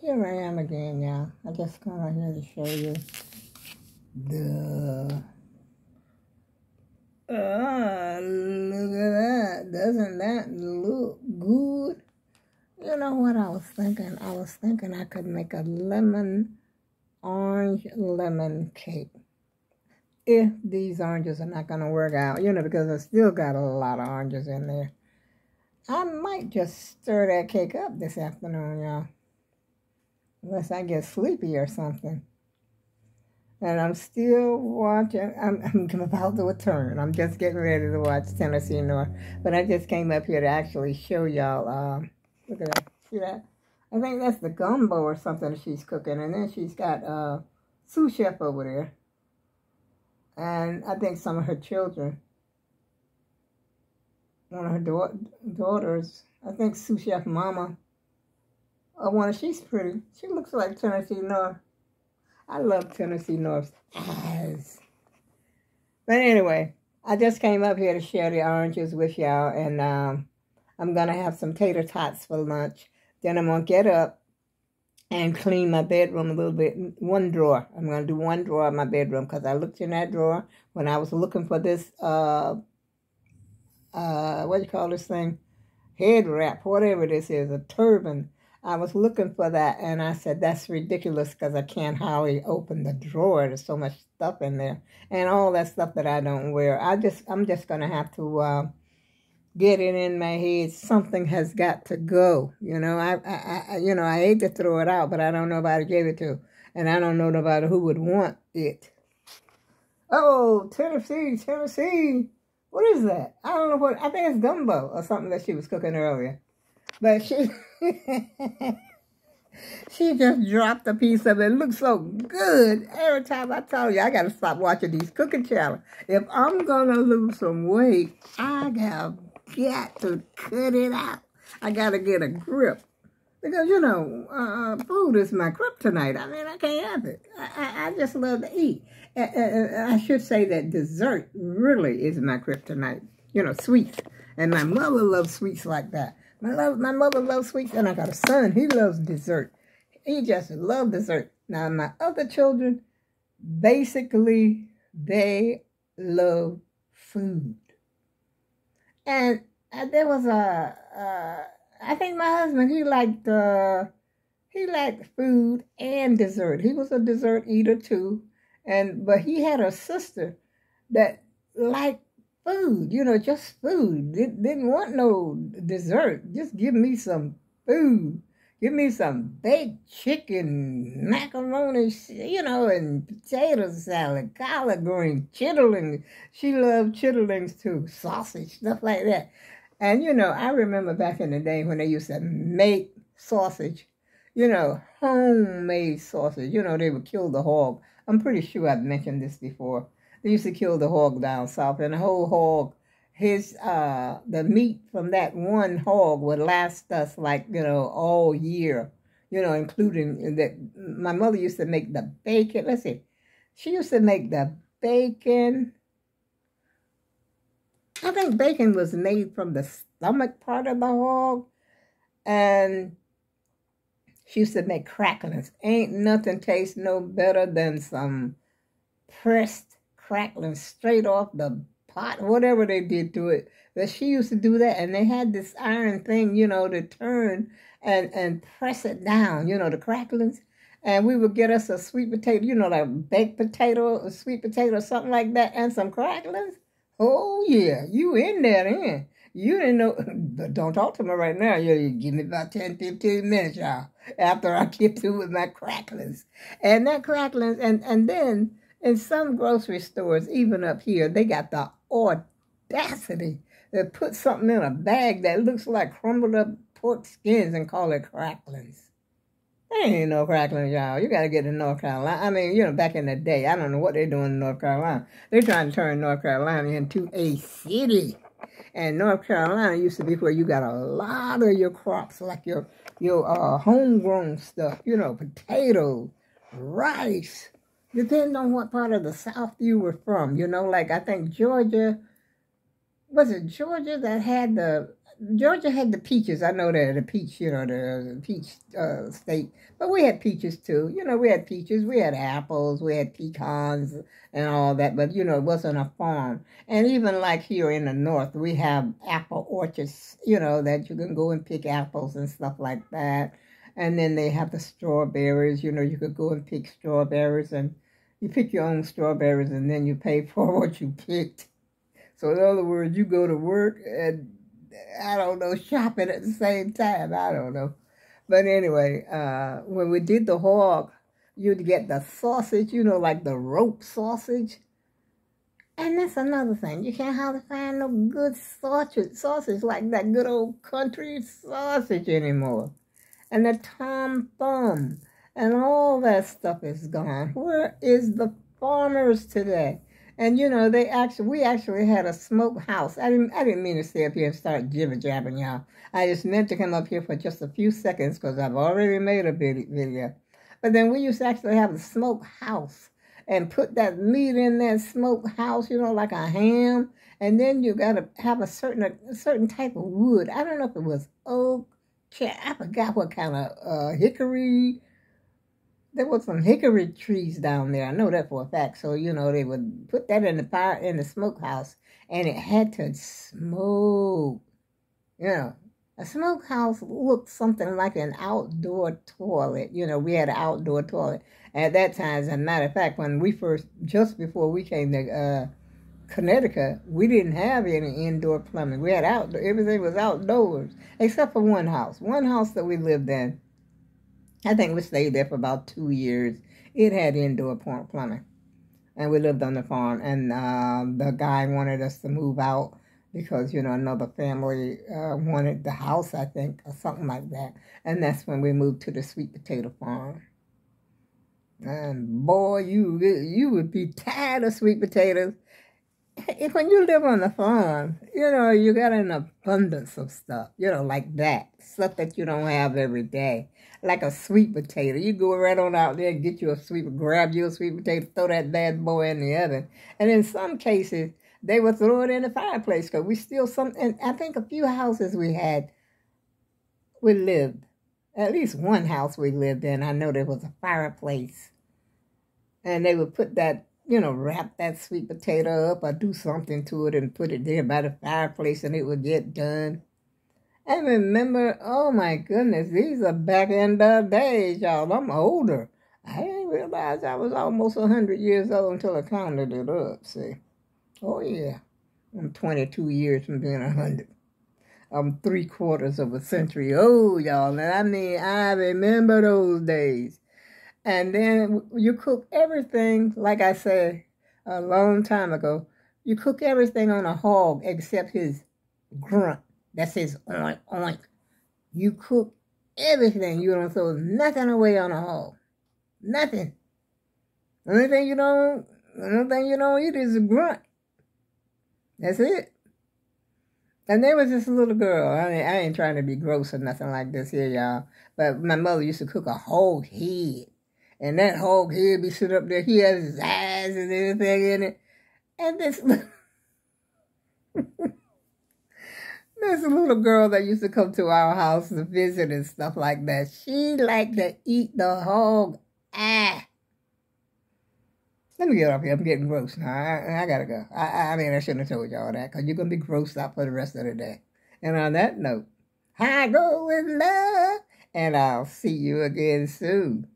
Here I am again, y'all. I just come out here to show you the... look at that. Doesn't that look good? You know what I was thinking? I was thinking I could make a orange lemon cake. If these oranges are not going to work out, because I still got a lot of oranges in there. I might just stir that cake up this afternoon, y'all. Unless I get sleepy or something. And I'm still watching. I'm about to return. I'm just getting ready to watch Tennessee North. But I just came up here to actually show y'all. Look at that. See that? I think that's the gumbo or something she's cooking. And then she's got sous chef over there. And I think some of her children. One of her daughters. I think sous chef mama. She's pretty. She looks like Tennessee North. I love Tennessee North's eyes. But anyway, I just came up here to share the oranges with y'all. And I'm going to have some tater tots for lunch. Then I'm going to get up and clean my bedroom a little bit. One drawer. I'm going to do one drawer in my bedroom because I looked in that drawer when I was looking for this, what do you call this thing? Head wrap, whatever this is, a turban. I was looking for that, and I said, that's ridiculous because I can't hardly open the drawer. There's so much stuff in there, and all that stuff that I don't wear. I'm just going to have to get it in my head. Something has got to go. I hate to throw it out, but I don't know nobody gave it to, and I don't know nobody who would want it. Oh, Tennessee. What is that? I don't know what. I think it's gumbo or something that she was cooking earlier. But she just dropped a piece of it. It looks so good. Every time I tell you, I got to stop watching these cooking channels. If I'm going to lose some weight, I have got to cut it out. I got to get a grip. Because, food is my kryptonite. I mean, I can't have it. I just love to eat. I should say that dessert really is my kryptonite. Sweets. And my mother loves sweets like that. My mother loves sweets, and I got a son. He loves dessert. He just loves dessert. Now, my other children, basically, they love food. And there was I think my husband, he liked food and dessert. He was a dessert eater, too. But he had a sister that liked food, just food. Didn't want no dessert. Just give me some food. Give me some baked chicken, macaroni, and potato salad, collard greens, chitterlings. She loved chitterlings too, sausage, stuff like that. And, I remember back in the day when they used to make sausage, homemade sausage. They would kill the hog. I'm pretty sure I've mentioned this before. They used to kill the hog down south, and the whole hog, the meat from that one hog would last us all year, including that. My mother used to make the bacon. Let's see. She used to make the bacon. I think bacon was made from the stomach part of the hog, and she used to make cracklins. Ain't nothing tastes no better than some pressed Cracklins straight off the pot, whatever they did to it. But she used to do that, and they had this iron thing, to turn and press it down, the cracklins. And we would get us a sweet potato, like baked potato, a sweet potato, something like that, and some cracklins. Oh, yeah, you in there then. You didn't know. Don't talk to me right now. You give me about 10, 15 minutes, y'all, after I get through with my cracklins. And that cracklins, and then in some grocery stores, even up here, they got the audacity to put something in a bag that looks like crumbled up pork skins and call it cracklins. There ain't no cracklins, y'all. You got to get to North Carolina. I mean, back in the day, I don't know what they're doing in North Carolina. They're trying to turn North Carolina into a city. And North Carolina used to be where you got a lot of your crops, like your homegrown stuff, potatoes, rice. Depending on what part of the South you were from, like I think Georgia, was it Georgia that had Georgia had the peaches. I know that the peach, the peach state. But we had peaches too. We had peaches. We had apples. We had pecans and all that. But, it wasn't a farm. And even like here in the north, we have apple orchards, that you can go and pick apples and stuff like that. And then they have the strawberries. You could go and pick strawberries, and you pick your own strawberries, and then you pay for what you picked. So in other words, you go to work and, I don't know, shopping at the same time. I don't know. But anyway, when we did the hog, you'd get the sausage, like the rope sausage. And that's another thing. You can't hardly find no good sausage like that good old country sausage anymore. And the Tom Thumb and all that stuff is gone. Where is the farmers today? And we actually had a smokehouse. I didn't mean to stay up here and start jibber-jabbing y'all. I just meant to come up here for just a few seconds because I've already made a video. But then we used to actually have a smokehouse and put that meat in that smokehouse, like a ham. And then you got to have a certain type of wood. I don't know if it was oak, I forgot what kind of hickory. There was some hickory trees down there. I know that for a fact. So, they would put that in the fire, in the smokehouse, and it had to smoke. A smokehouse looked something like an outdoor toilet. We had an outdoor toilet. At that time, as a matter of fact, just before we came to Connecticut, we didn't have any indoor plumbing. We had everything was outdoors, except for one house. One house that we lived in. I think we stayed there for about 2 years. It had indoor plumbing. And we lived on the farm. And the guy wanted us to move out because, another family wanted the house, I think, or something like that. And that's when we moved to the sweet potato farm. And boy, you would be tired of sweet potatoes. When you live on the farm, you got an abundance of stuff, like that. Stuff that you don't have every day. Like a sweet potato. You go right on out there and grab you a sweet potato, throw that bad boy in the oven. And in some cases, they would throw it in the fireplace because and I think a few houses we lived. At least one house we lived in, I know there was a fireplace. And they would put that, wrap that sweet potato up or do something to it and put it there by the fireplace and it would get done. I remember, oh my goodness, these are back in the days, y'all. I'm older. I didn't realize I was almost 100 years old until I counted it up, see. Oh yeah, I'm 22 years from being 100. I'm 3/4 of a century old, y'all. And I remember those days. And then you cook everything, like I said a long time ago, you cook everything on a hog except his grunt. That's his oink, oink. You cook everything. You don't throw nothing away on a hog. Nothing. The only thing you don't eat is a grunt. That's it. And there was this little girl. I ain't trying to be gross or nothing like this here, y'all. But my mother used to cook a hog head. And that hog head be sitting up there. He has his eyes and everything in it. And this little girl that used to come to our house to visit and stuff like that, she liked to eat the hog eye. Let me get off here. I'm getting gross now. I gotta go. I shouldn't have told y'all that because you're going to be grossed out for the rest of the day. And on that note, I go with love, and I'll see you again soon.